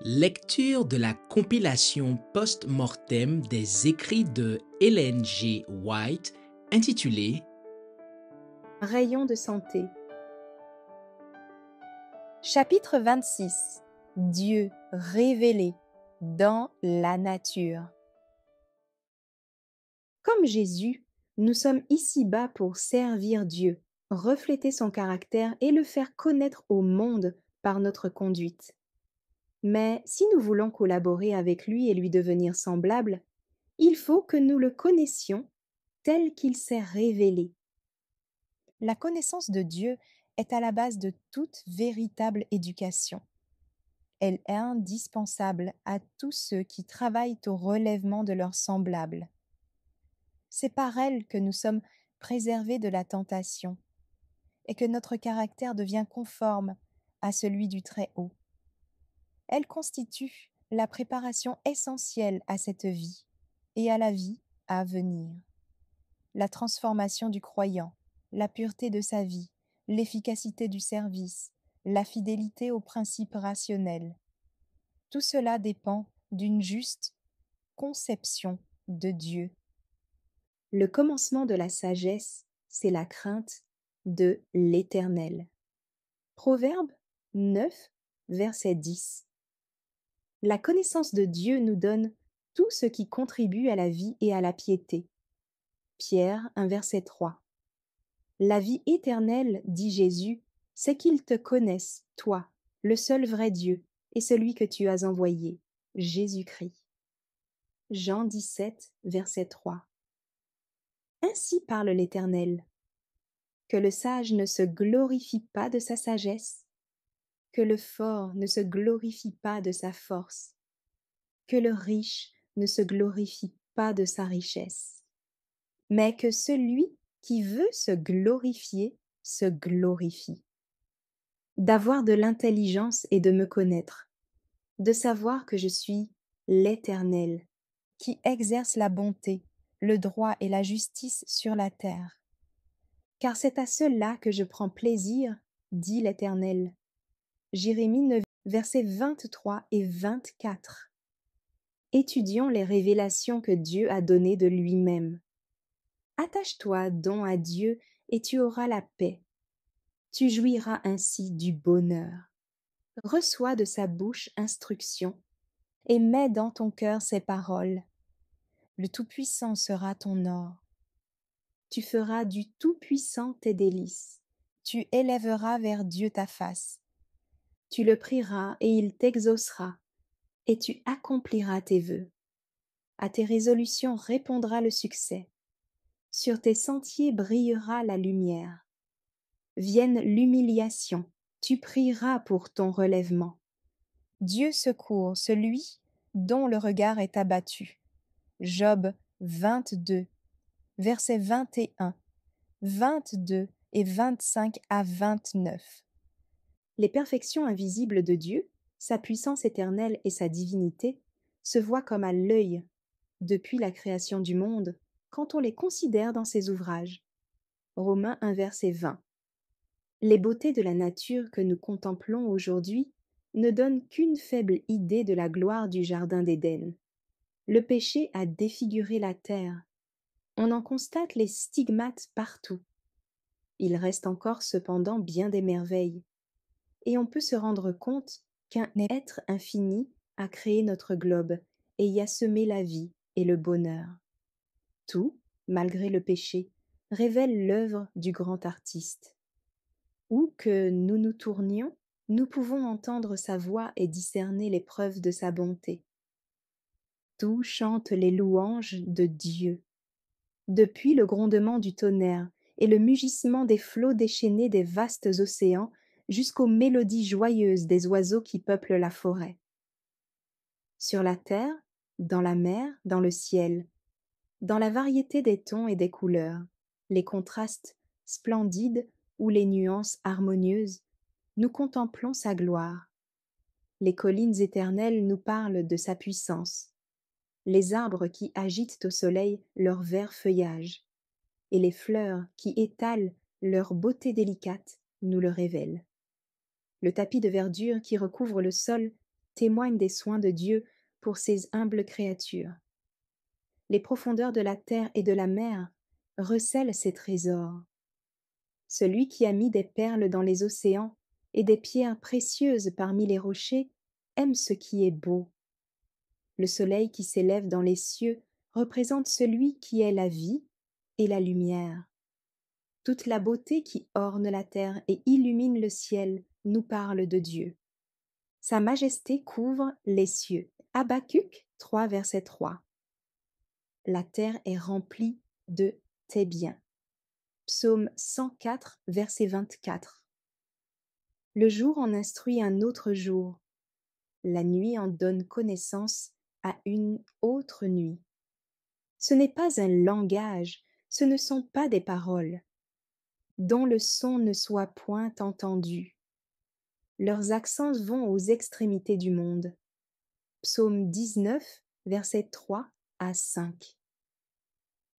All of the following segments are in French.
Lecture de la compilation post-mortem des écrits de Ellen G. White intitulée Rayon de santé. Chapitre 26. Dieu révélé dans la nature. Comme Jésus, nous sommes ici-bas pour servir Dieu, refléter son caractère et le faire connaître au monde par notre conduite. Mais si nous voulons collaborer avec lui et lui devenir semblable, il faut que nous le connaissions tel qu'il s'est révélé. La connaissance de Dieu est à la base de toute véritable éducation. Elle est indispensable à tous ceux qui travaillent au relèvement de leurs semblables. C'est par elle que nous sommes préservés de la tentation et que notre caractère devient conforme à celui du Très-Haut. Elle constitue la préparation essentielle à cette vie et à la vie à venir. La transformation du croyant, la pureté de sa vie, l'efficacité du service, la fidélité aux principes rationnels. Tout cela dépend d'une juste conception de Dieu. Le commencement de la sagesse, c'est la crainte de l'Éternel. Proverbe 9, verset 10. La connaissance de Dieu nous donne tout ce qui contribue à la vie et à la piété. Pierre 1, verset 3. La vie éternelle, dit Jésus, c'est qu'ils te connaissent, toi, le seul vrai Dieu, et celui que tu as envoyé, Jésus-Christ. Jean 17, verset 3. Ainsi parle l'Éternel. Que le sage ne se glorifie pas de sa sagesse, que le fort ne se glorifie pas de sa force, que le riche ne se glorifie pas de sa richesse, mais que celui qui veut se glorifier se glorifie. D'avoir de l'intelligence et de me connaître, de savoir que je suis l'Éternel, qui exerce la bonté, le droit et la justice sur la terre. Car c'est à cela que je prends plaisir, dit l'Éternel. Jérémie 9, versets 23 et 24. Étudions les révélations que Dieu a données de lui-même. Attache-toi donc à Dieu et tu auras la paix. Tu jouiras ainsi du bonheur. Reçois de sa bouche instruction et mets dans ton cœur ses paroles. Le Tout-Puissant sera ton or. Tu feras du Tout-Puissant tes délices. Tu élèveras vers Dieu ta face. Tu le prieras et il t'exaucera, et tu accompliras tes vœux. À tes résolutions répondra le succès. Sur tes sentiers brillera la lumière. Vienne l'humiliation, tu prieras pour ton relèvement. Dieu secourt celui dont le regard est abattu. Job 22, versets 21, 22 et 25 à 29. Les perfections invisibles de Dieu, sa puissance éternelle et sa divinité, se voient comme à l'œil depuis la création du monde quand on les considère dans ses ouvrages. Romains 1, verset 20. Les beautés de la nature que nous contemplons aujourd'hui ne donnent qu'une faible idée de la gloire du jardin d'Éden. Le péché a défiguré la terre. On en constate les stigmates partout. Il reste encore cependant bien des merveilles. Et on peut se rendre compte qu'un être infini a créé notre globe et y a semé la vie et le bonheur. Tout, malgré le péché, révèle l'œuvre du grand artiste. Où que nous nous tournions, nous pouvons entendre sa voix et discerner les preuves de sa bonté. Tout chante les louanges de Dieu. Depuis le grondement du tonnerre et le mugissement des flots déchaînés des vastes océans jusqu'aux mélodies joyeuses des oiseaux qui peuplent la forêt. Sur la terre, dans la mer, dans le ciel, dans la variété des tons et des couleurs, les contrastes splendides ou les nuances harmonieuses, nous contemplons sa gloire. Les collines éternelles nous parlent de sa puissance, les arbres qui agitent au soleil leur vert feuillage, et les fleurs qui étalent leur beauté délicate nous le révèlent. Le tapis de verdure qui recouvre le sol témoignent des soins de Dieu pour ses humbles créatures. Les profondeurs de la terre et de la mer recèlent ses trésors. Celui qui a mis des perles dans les océans et des pierres précieuses parmi les rochers aime ce qui est beau. Le soleil qui s'élève dans les cieux représente celui qui est la vie et la lumière. Toute la beauté qui orne la terre et illumine le ciel nous parle de Dieu. Sa majesté couvre les cieux. Habacuc 3, verset 3. La terre est remplie de tes biens. Psaume 104, verset 24. Le jour en instruit un autre jour. La nuit en donne connaissance à une autre nuit. Ce n'est pas un langage, ce ne sont pas des paroles, dont le son ne soit point entendu. Leurs accents vont aux extrémités du monde. Psaume 19, versets 3 à 5.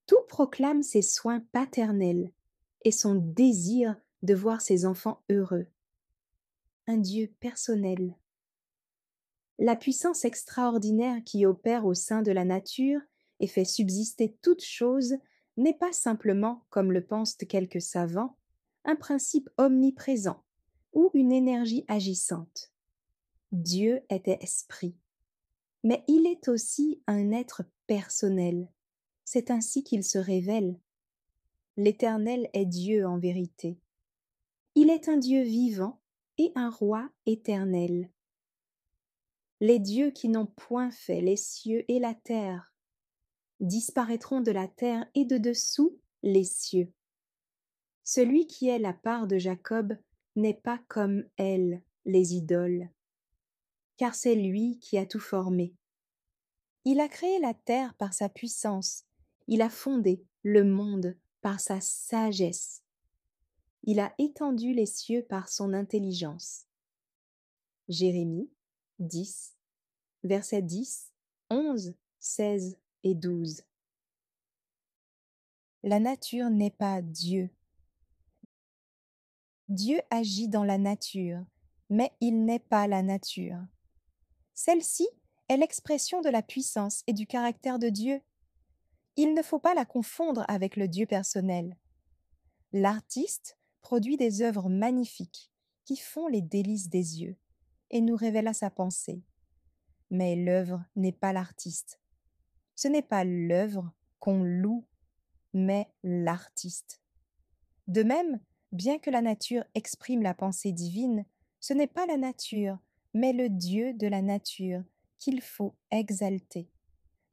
Tout proclame ses soins paternels et son désir de voir ses enfants heureux. Un Dieu personnel. La puissance extraordinaire qui opère au sein de la nature et fait subsister toutes choses n'est pas simplement, comme le pensent quelques savants, un principe omniprésent ou une énergie agissante. Dieu était esprit. Mais il est aussi un être personnel. C'est ainsi qu'il se révèle. L'Éternel est Dieu en vérité. Il est un Dieu vivant et un roi éternel. Les dieux qui n'ont point fait les cieux et la terre disparaîtront de la terre et de dessous les cieux. Celui qui est la part de Jacob n'est pas comme elles, les idoles, car c'est lui qui a tout formé. Il a créé la terre par sa puissance, il a fondé le monde par sa sagesse. Il a étendu les cieux par son intelligence. Jérémie 10, versets 10, 11, 16 et 12. La nature n'est pas Dieu. Dieu agit dans la nature, mais il n'est pas la nature. Celle-ci est l'expression de la puissance et du caractère de Dieu. Il ne faut pas la confondre avec le Dieu personnel. L'artiste produit des œuvres magnifiques qui font les délices des yeux et nous révèlent à sa pensée. Mais l'œuvre n'est pas l'artiste. Ce n'est pas l'œuvre qu'on loue, mais l'artiste. De même, bien que la nature exprime la pensée divine, ce n'est pas la nature, mais le Dieu de la nature qu'il faut exalter.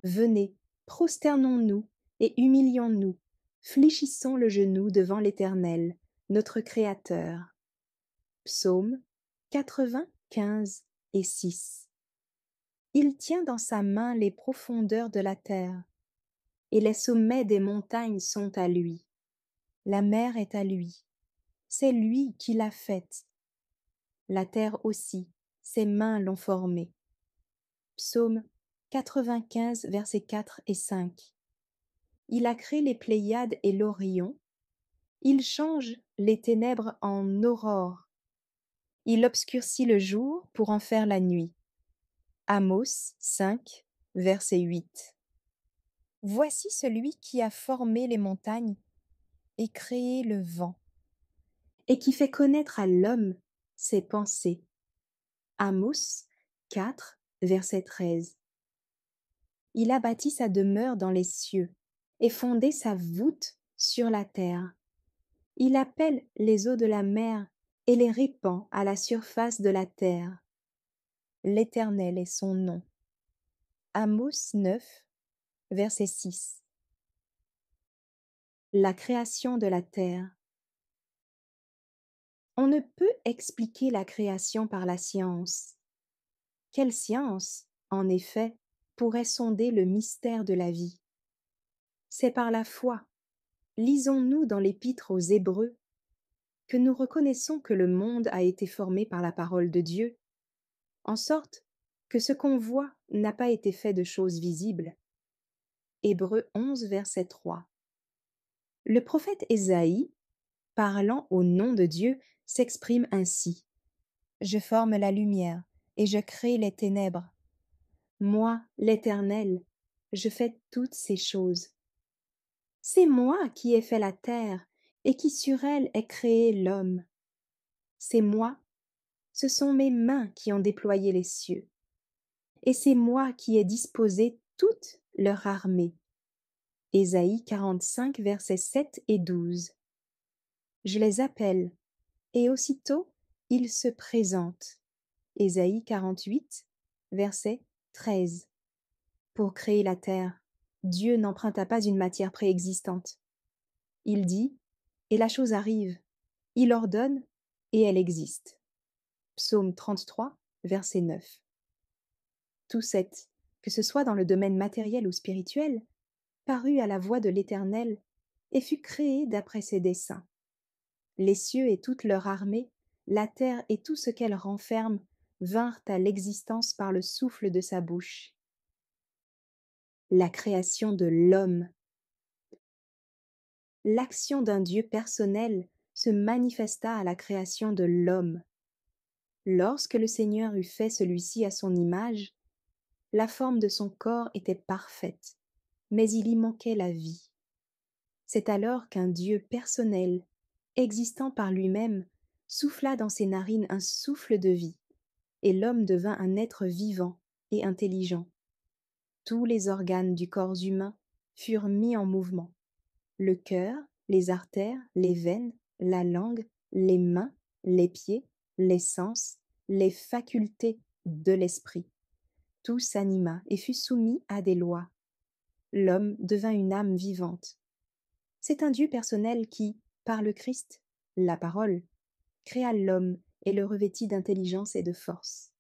Venez, prosternons-nous et humilions-nous, fléchissons le genou devant l'Éternel, notre Créateur. Psaume 95 et 6. Il tient dans sa main les profondeurs de la terre, et les sommets des montagnes sont à lui. La mer est à lui. C'est lui qui l'a faite. La terre aussi, ses mains l'ont formée. Psaume 95, versets 4 et 5. Il a créé les Pléiades et l'Orion. Il change les ténèbres en aurore. Il obscurcit le jour pour en faire la nuit. Amos 5, verset 8. Voici celui qui a formé les montagnes et créé le vent, et qui fait connaître à l'homme ses pensées. Amos 4, verset 13. Il a bâti sa demeure dans les cieux et fondé sa voûte sur la terre. Il appelle les eaux de la mer et les répand à la surface de la terre. L'Éternel est son nom. Amos 9, verset 6. La création de la terre. On ne peut expliquer la création par la science. Quelle science, en effet, pourrait sonder le mystère de la vie? C'est par la foi. Lisons-nous dans l'Épître aux Hébreux que nous reconnaissons que le monde a été formé par la parole de Dieu, en sorte que ce qu'on voit n'a pas été fait de choses visibles. Hébreux 11, verset 3. Le prophète Ésaïe, parlant au nom de Dieu, s'exprime ainsi. Je forme la lumière et je crée les ténèbres. Moi, l'Éternel, je fais toutes ces choses. C'est moi qui ai fait la terre et qui sur elle ai créé l'homme. C'est moi, ce sont mes mains qui ont déployé les cieux. Et c'est moi qui ai disposé toute leur armée. Ésaïe 45, versets 7 et 12. Je les appelle, et aussitôt ils se présentent. Ésaïe 48, verset 13. Pour créer la terre, Dieu n'emprunta pas une matière préexistante. Il dit, et la chose arrive. Il ordonne, et elle existe. Psaume 33, verset 9. Tout cet, que ce soit dans le domaine matériel ou spirituel, parut à la voix de l'Éternel et fut créé d'après ses desseins. Les cieux et toute leur armée, la terre et tout ce qu'elle renferme, vinrent à l'existence par le souffle de sa bouche. La création de l'homme. L'action d'un Dieu personnel se manifesta à la création de l'homme. Lorsque le Seigneur eut fait celui-ci à son image, la forme de son corps était parfaite, mais il y manquait la vie. C'est alors qu'un Dieu personnel, existant par lui-même, souffla dans ses narines un souffle de vie, et l'homme devint un être vivant et intelligent. Tous les organes du corps humain furent mis en mouvement. Le cœur, les artères, les veines, la langue, les mains, les pieds, les sens, les facultés de l'esprit. Tout s'anima et fut soumis à des lois. L'homme devint une âme vivante. C'est un Dieu personnel qui, par le Christ, la parole, créa l'homme et le revêtit d'intelligence et de force.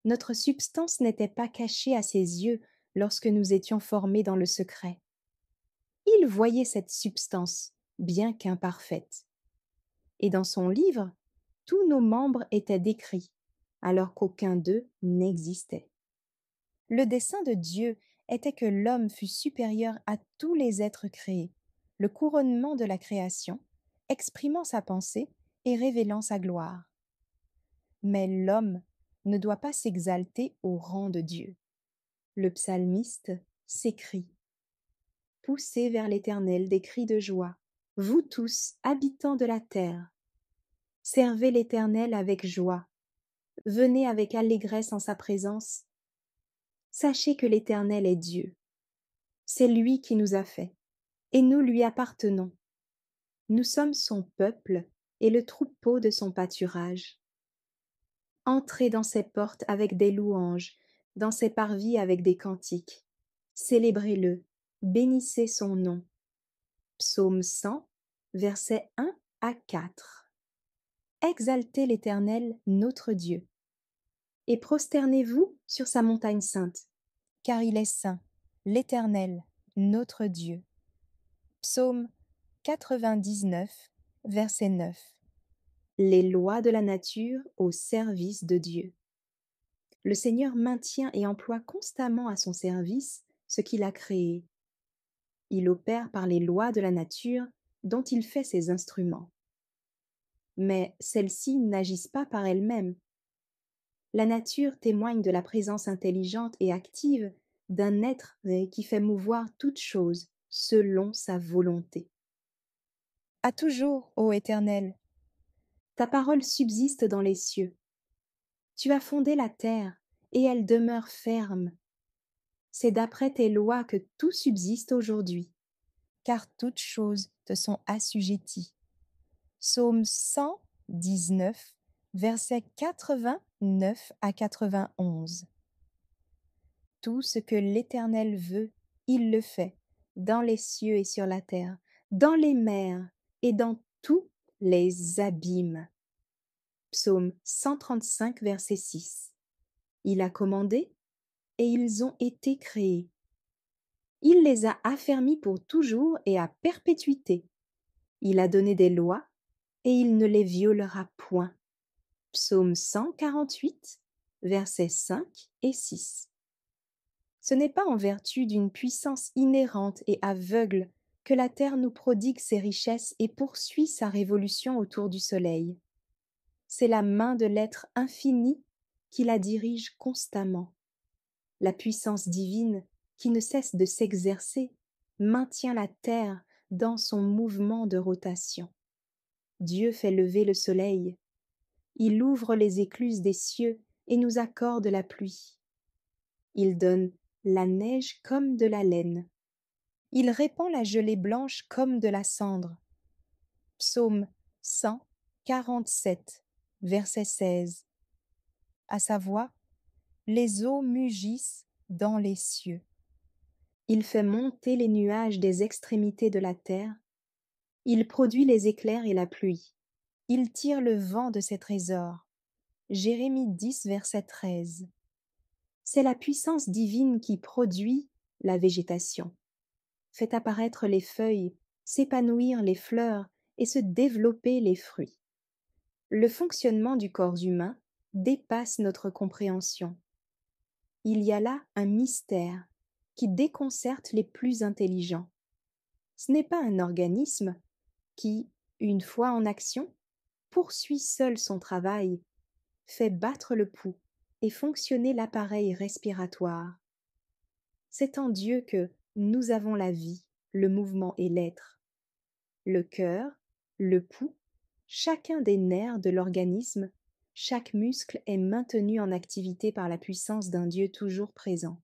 Notre substance n'était pas cachée à ses yeux lorsque nous étions formés dans le secret. Il voyait cette substance, bien qu'imparfaite. Et dans son livre, tous nos membres étaient décrits, alors qu'aucun d'eux n'existait. Le dessein de Dieu était que l'homme fût supérieur à tous les êtres créés, le couronnement de la création, exprimant sa pensée et révélant sa gloire. Mais l'homme ne doit pas s'exalter au rang de Dieu. Le psalmiste s'écrie: Poussez vers l'Éternel des cris de joie, vous tous, habitants de la terre. Servez l'Éternel avec joie, venez avec allégresse en sa présence. Sachez que l'Éternel est Dieu. C'est lui qui nous a fait, et nous lui appartenons. Nous sommes son peuple et le troupeau de son pâturage. Entrez dans ses portes avec des louanges, dans ses parvis avec des cantiques. Célébrez-le, bénissez son nom. Psaume 100, versets 1 à 4. Exaltez l'Éternel, notre Dieu, et prosternez-vous sur sa montagne sainte, car il est saint, l'Éternel, notre Dieu. Psaume 99, verset 9. Les lois de la nature au service de Dieu. Le Seigneur maintient et emploie constamment à son service ce qu'il a créé. Il opère par les lois de la nature dont il fait ses instruments. Mais celles-ci n'agissent pas par elles-mêmes. La nature témoigne de la présence intelligente et active d'un être qui fait mouvoir toutes choses selon sa volonté. À toujours, ô Éternel, ta parole subsiste dans les cieux. Tu as fondé la terre, et elle demeure ferme. C'est d'après tes lois que tout subsiste aujourd'hui, car toutes choses te sont assujetties. Psaume 119, versets 89 à 91. Tout ce que l'Éternel veut, il le fait, dans les cieux et sur la terre, dans les mers et dans tous les abîmes. Psaume 135, verset 6. Il a commandé, et ils ont été créés. Il les a affermis pour toujours et à perpétuité. Il a donné des lois, et il ne les violera point. Psaume 148, versets 5 et 6. Ce n'est pas en vertu d'une puissance inhérente et aveugle que la terre nous prodigue ses richesses et poursuit sa révolution autour du soleil. C'est la main de l'être infini qui la dirige constamment. La puissance divine, qui ne cesse de s'exercer, maintient la terre dans son mouvement de rotation. Dieu fait lever le soleil. Il ouvre les écluses des cieux et nous accorde la pluie. Il donne la neige comme de la laine. Il répand la gelée blanche comme de la cendre. Psaume 147, verset 16. À sa voix, les eaux mugissent dans les cieux. Il fait monter les nuages des extrémités de la terre. Il produit les éclairs et la pluie. Il tire le vent de ses trésors. Jérémie 10, verset 13. C'est la puissance divine qui produit la végétation, fait apparaître les feuilles, s'épanouir les fleurs et se développer les fruits. Le fonctionnement du corps humain dépasse notre compréhension. Il y a là un mystère qui déconcerte les plus intelligents. Ce n'est pas un organisme qui, une fois en action, poursuit seul son travail, fait battre le pouls et fonctionner l'appareil respiratoire. C'est en Dieu que nous avons la vie, le mouvement et l'être. Le cœur, le pouls, chacun des nerfs de l'organisme, chaque muscle est maintenu en activité par la puissance d'un Dieu toujours présent.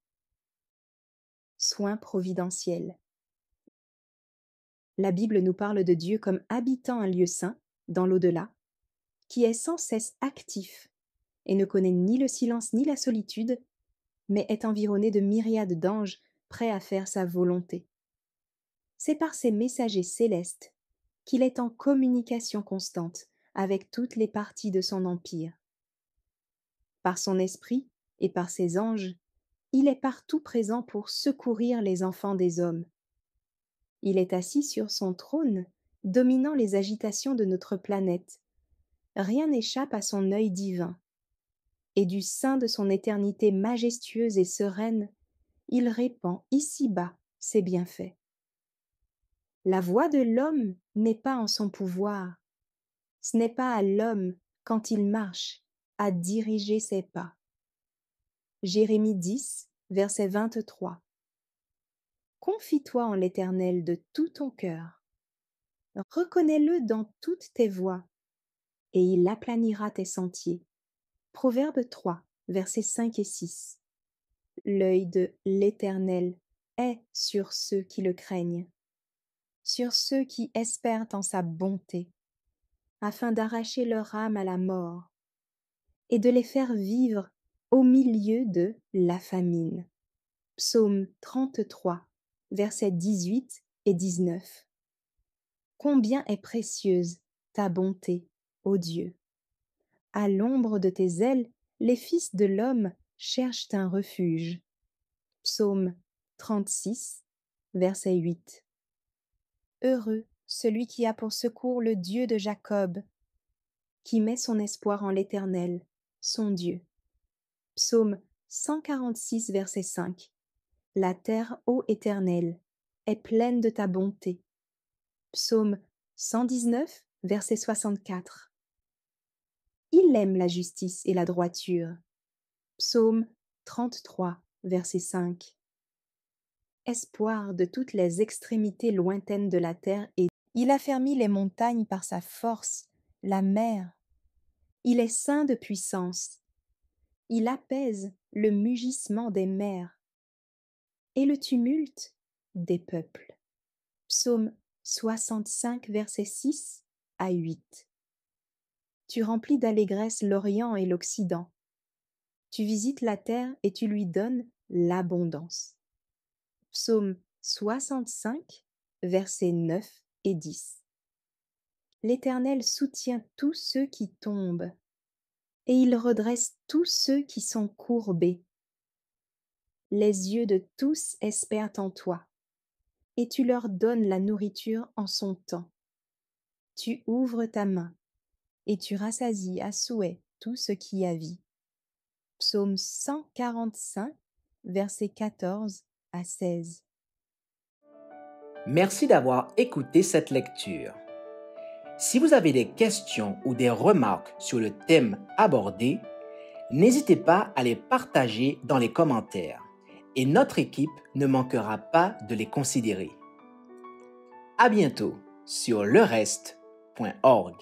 Soin providentiel. La Bible nous parle de Dieu comme habitant un lieu saint, dans l'au-delà, qui est sans cesse actif et ne connaît ni le silence ni la solitude, mais est environné de myriades d'anges prêts à faire sa volonté. C'est par ces messagers célestes qu'il est en communication constante avec toutes les parties de son empire. Par son esprit et par ses anges, il est partout présent pour secourir les enfants des hommes. Il est assis sur son trône, dominant les agitations de notre planète. Rien n'échappe à son œil divin. Et du sein de son éternité majestueuse et sereine, il répand ici-bas ses bienfaits. La voix de l'homme n'est pas en son pouvoir. Ce n'est pas à l'homme, quand il marche, à diriger ses pas. Jérémie 10, verset 23. Confie-toi en l'Éternel de tout ton cœur. Reconnais-le dans toutes tes voies, et il aplanira tes sentiers. Proverbe 3, versets 5 et 6. L'œil de l'Éternel est sur ceux qui le craignent, sur ceux qui espèrent en sa bonté, afin d'arracher leur âme à la mort et de les faire vivre au milieu de la famine. Psaume 33, versets 18 et 19. Combien est précieuse ta bonté, ô Dieu! À l'ombre de tes ailes, les fils de l'homme cherchent un refuge. Psaume 36, verset 8. Heureux celui qui a pour secours le Dieu de Jacob, qui met son espoir en l'Éternel, son Dieu. Psaume 146, verset 5. La terre, ô Éternel, est pleine de ta bonté. Psaume 119, verset 64. Il aime la justice et la droiture. Psaume 33, verset 5. Espoir de toutes les extrémités lointaines de la terre, et il affermit les montagnes par sa force, la mer. Il est saint de puissance. Il apaise le mugissement des mers et le tumulte des peuples. Psaume 65, versets 6 à 8. Tu remplis d'allégresse l'Orient et l'Occident. Tu visites la terre et tu lui donnes l'abondance. Psaume 65, versets 9 et 10. L'Éternel soutient tous ceux qui tombent, et il redresse tous ceux qui sont courbés. Les yeux de tous espèrent en toi, et tu leur donnes la nourriture en son temps. Tu ouvres ta main, et tu rassasies à souhait tout ce qui a vie. Psaume 145, versets 14 à 16. Merci d'avoir écouté cette lecture. Si vous avez des questions ou des remarques sur le thème abordé, N'hésitez pas à les partager dans les commentaires et notre équipe ne manquera pas de les considérer. À bientôt sur lereste.org.